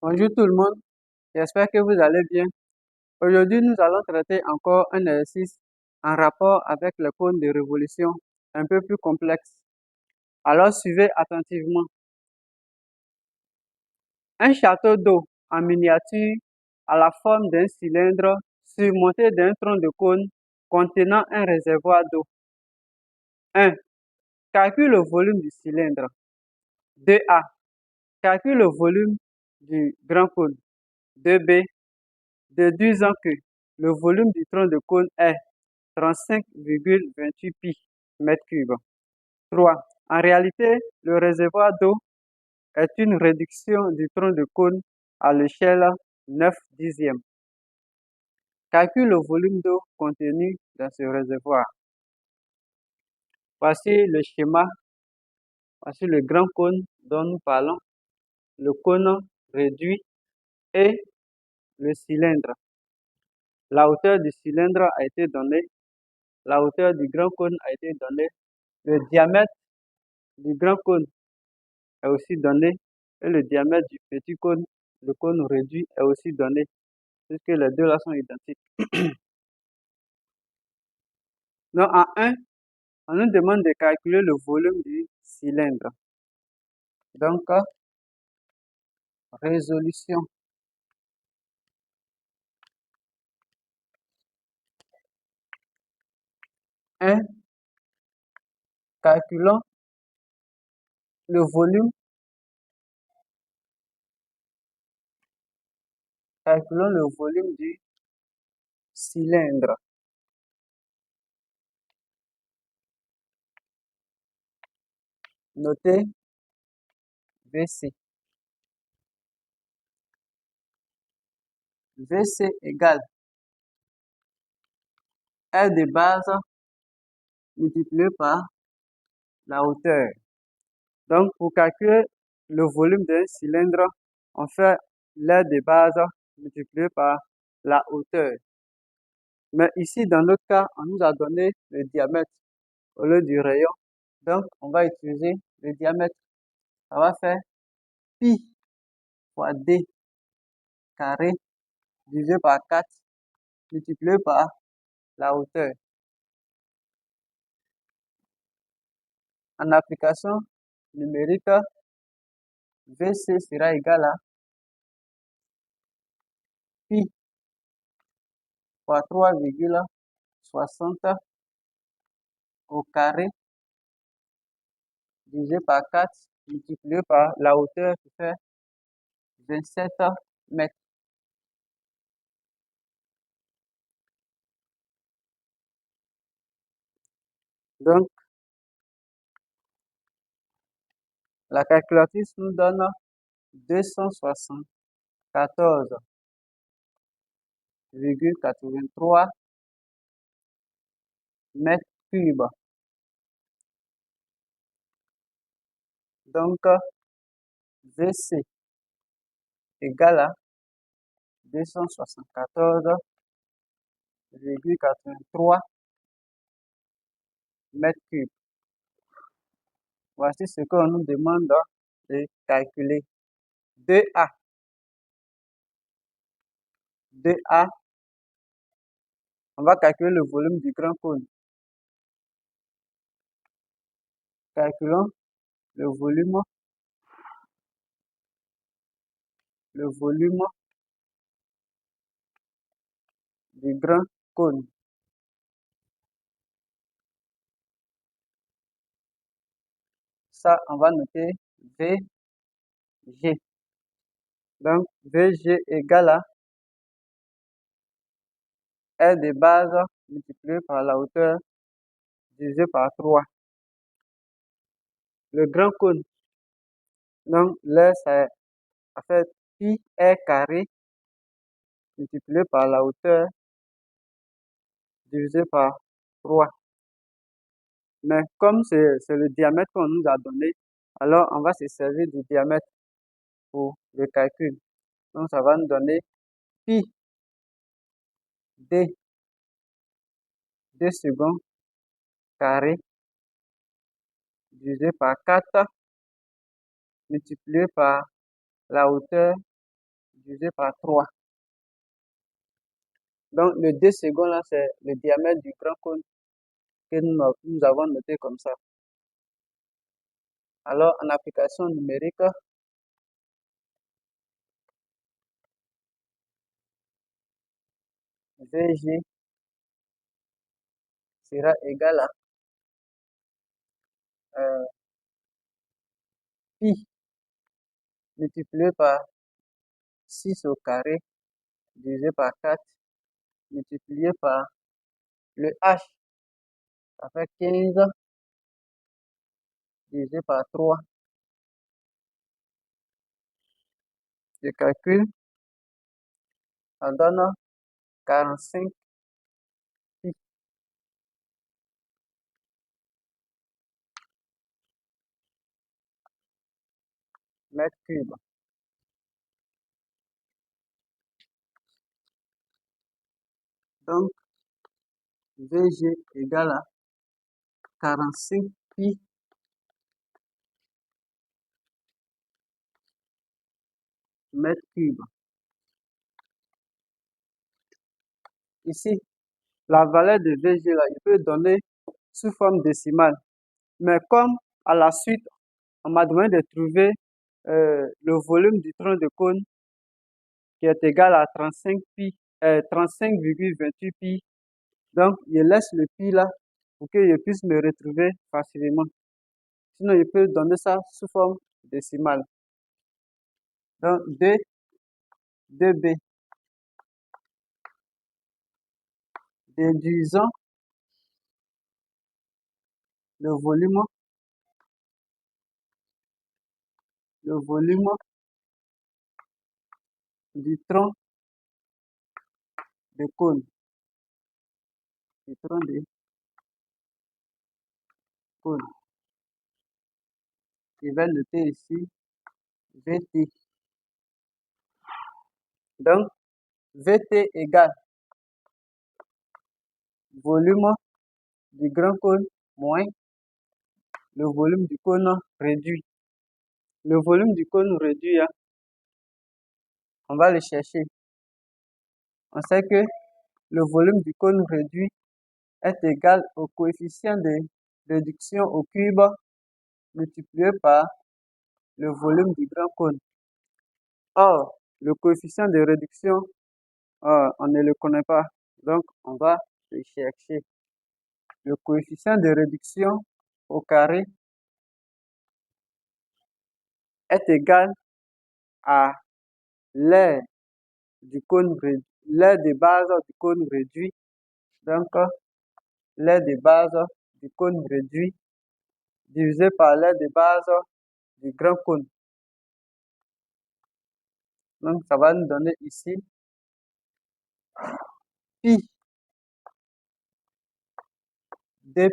Bonjour tout le monde, j'espère que vous allez bien. Aujourd'hui, nous allons traiter encore un exercice en rapport avec les cônes de révolution un peu plus complexe. Alors suivez attentivement. Un château d'eau en miniature à la forme d'un cylindre surmonté d'un tronc de cône contenant un réservoir d'eau. 1. Calcule le volume du cylindre. 2a. Calcule le volume du grand cône. 2b. Déduisant que le volume du tronc de cône est 35,28 pi mètres cubes. 3. En réalité, le réservoir d'eau est une réduction du tronc de cône à l'échelle 9 dixièmes. Calcule le volume d'eau contenu dans ce réservoir. Voici le schéma. Voici le grand cône dont nous parlons, le cône réduit et le cylindre. La hauteur du cylindre a été donnée, la hauteur du grand cône a été donnée, le diamètre du grand cône est aussi donné et le diamètre du petit cône, le cône réduit, est aussi donné, puisque les deux là sont identiques. Donc en 1, on nous demande de calculer le volume du cylindre. Donc, résolution. Calculons le volume. Calculons le volume du cylindre. Notez VC. VC égale R de base multiplié par la hauteur. Donc, pour calculer le volume d'un cylindre, on fait l'aire de base multiplié par la hauteur. Mais ici, dans notre cas, on nous a donné le diamètre au lieu du rayon. Donc, on va utiliser le diamètre. Ça va faire pi fois d carré divisé par 4 multiplié par la hauteur. En application numérique, VC sera égal à pi fois 3,60 au carré divisé par 4 multiplié par la hauteur qui fait 27 mètres. Donc, la calculatrice nous donne 274,83 mètres cubes. Donc, VC égale à 274,83 mètres cubes. Voici ce qu'on nous demande de calculer. 2A. 2A, on va calculer le volume du grand cône. Calculons le volume du grand cône. Ça, on va noter VG. Donc, VG égale à R de base multiplié par la hauteur divisé par 3. Le grand cône, donc l'air, ça fait pi R carré multiplié par la hauteur divisé par 3. Mais comme c'est le diamètre qu'on nous a donné, alors on va se servir du diamètre pour le calcul. Donc ça va nous donner pi d 2 secondes carré divisé par 4 multiplié par la hauteur divisé par 3. Donc, le 2 secondes, là, c'est le diamètre du grand cône que nous avons noté comme ça. Alors, en application numérique, VG sera égal à pi multiplié par 6 au carré divisé par 4 multiplié par le h, ça fait 15 divisé par 3. Je calcule, ça donne 45 pi mètres cubes. Donc, VG égale à 45 pi mètres cubes. Ici, la valeur de VG, là, il peut donner sous forme décimale. Mais comme à la suite, on m'a demandé de trouver le volume du tronc de cône qui est égal à 35 pi, 35,28 pi. Donc, je laisse le pi là pour que je puisse me retrouver facilement. Sinon, je peux donner ça sous forme décimale. Donc, 2b. Déduisons le volume du tronc de cône. Du tronc de cône. Je vais noter ici VT. Donc, VT égale volume du grand cône moins le volume du cône réduit. Le volume du cône réduit, hein, on va le chercher. On sait que le volume du cône réduit est égal au coefficient de réduction au cube multiplié par le volume du grand cône. Or, le coefficient de réduction, on ne le connaît pas. Donc, on va le chercher. Le coefficient de réduction au carré est égal à l'aire l'aire de base du cône réduit. Donc, l'aire de base du cône réduit divisé par l'aire de base du grand cône. Donc, ça va nous donner ici pi d'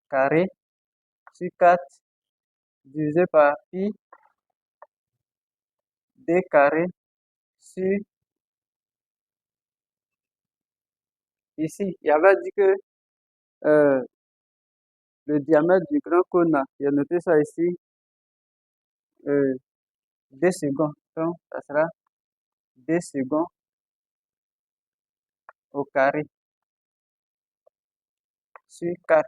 carré sur 4 divisé par pi d carré sur, ici, il avait dit que le diamètre du grand cône, j'ai noté ça ici, 2 secondes. Donc, ça sera 2 secondes au carré sur 4.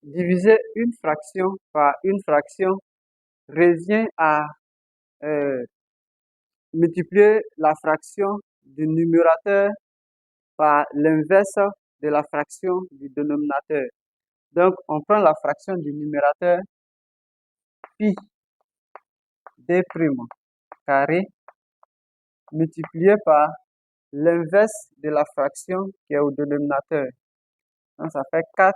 Diviser une fraction par une fraction revient à multiplier la fraction du numérateur par l'inverse de la fraction du dénominateur. Donc, on prend la fraction du numérateur, pi d' carré, multiplié par l'inverse de la fraction qui est au dénominateur. Donc, ça fait 4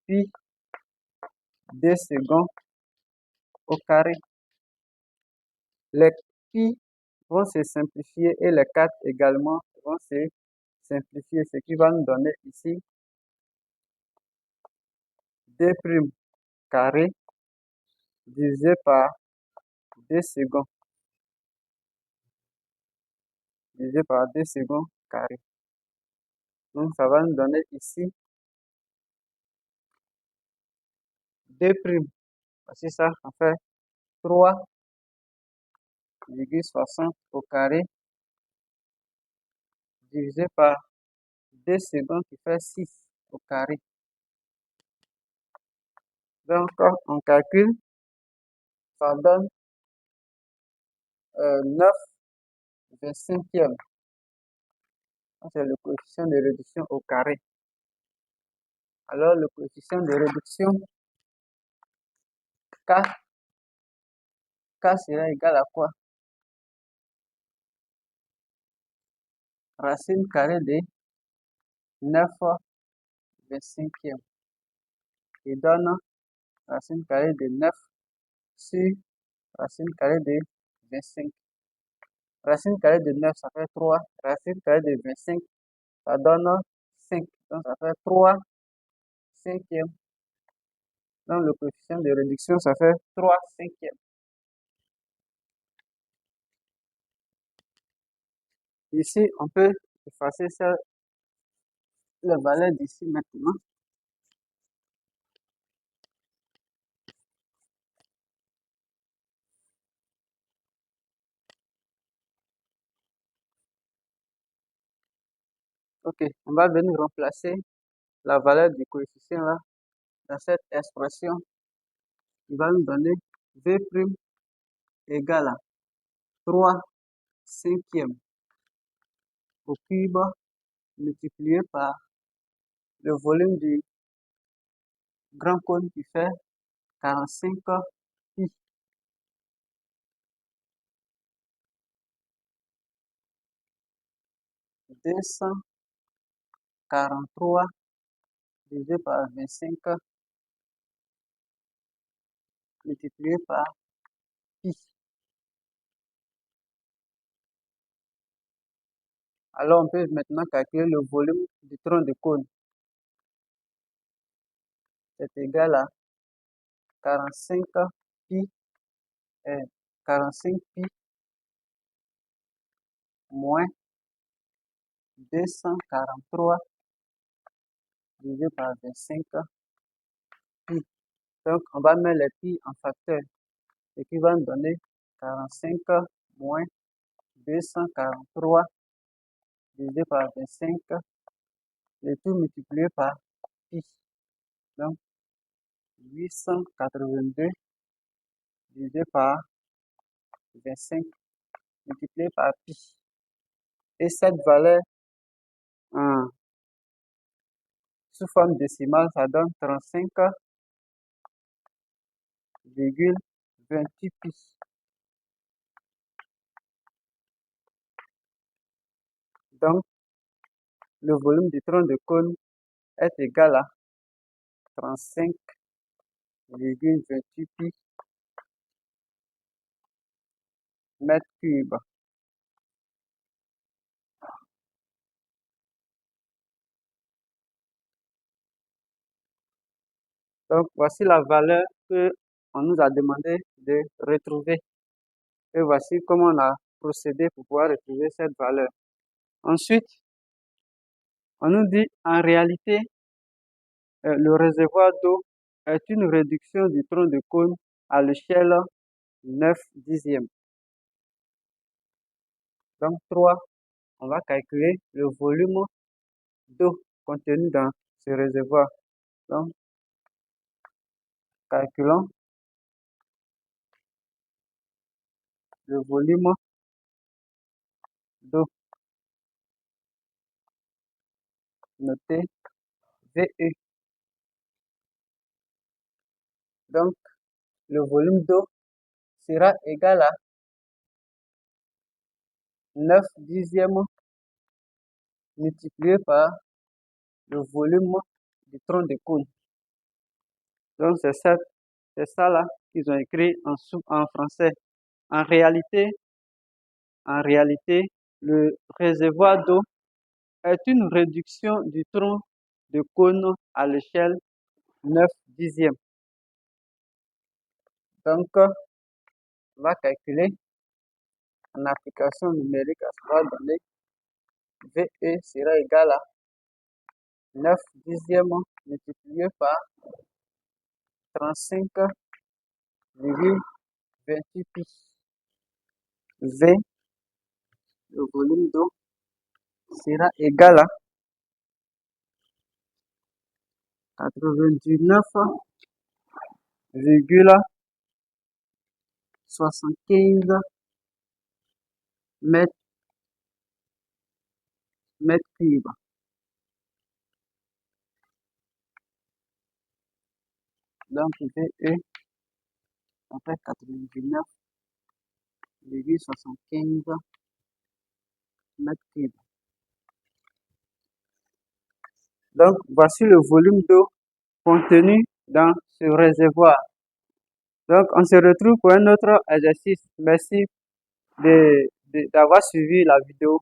pi d secondes au carré. Les pi vont se simplifier et les 4 également vont se simplifier, ce qui va nous donner ici d' carré divisé par 2 secondes divisé par 2 secondes carré. Donc, ça va nous donner ici d' Voici ça, on fait 3,60 au carré divisé par 2 secondes qui fait 6 au carré. Donc, on calcule, ça donne 9/25e. C'est le coefficient de réduction au carré. Alors, le coefficient de réduction K, K sera égal à quoi? Racine carrée de 9/25e. Qui donne racine carrée de 9 sur racine carrée de 25. Racine carrée de 9, ça fait 3. Racine carrée de 25, ça donne 5. Donc, ça fait 3 cinquièmes. Donc, le coefficient de réduction, ça fait 3 cinquièmes. Ici, on peut effacer ça, la valeur d'ici maintenant. Ok, on va venir remplacer la valeur du coefficient là dans cette expression qui va nous donner V' égale à 3 cinquièmes au cube multiplié par le volume du grand cône qui fait 45 pi. Deux cent quarante-trois divisé par 25 multiplié par pi. Alors, on peut maintenant calculer le volume du tronc de cône. C'est égal à 45 pi, 45 pi moins 243 divisé par 25 pi. Donc, on va mettre les pi en facteur, ce qui va nous donner 45 moins 243 divisé par 25, le tout multiplié par pi. Donc, 882 divisé par 25 multiplié par pi. Et cette valeur sous forme décimale, ça donne 35,28 pi. Donc, le volume du tronc de cône est égal à 35,28 pi mètres cubes. Donc, voici la valeur que on nous a demandé de retrouver. Et voici comment on a procédé pour pouvoir retrouver cette valeur. Ensuite, on nous dit en réalité, le réservoir d'eau est une réduction du tronc de cône à l'échelle 9/10. Donc, 3, on va calculer le volume d'eau contenu dans ce réservoir. Donc, calculons le volume d'eau noté VE. Donc, le volume d'eau sera égal à 9/10 multiplié par le volume du tronc de cône. Donc, c'est ça là qu'ils ont écrit en français. En réalité, le réservoir d'eau est une réduction du tronc de cône à l'échelle 9/10. Donc, on va calculer en application numérique à ce qu'on va donner. VE sera égal à 9/10 multiplié par 35 28 pi. V, le volume d'eau, sera égal à 99,75 mètres cubes. Donc, VE, on fait 99,75 mètres cubes. Donc, voici le volume d'eau contenu dans ce réservoir. Donc, on se retrouve pour un autre exercice. Merci d'avoir suivi la vidéo.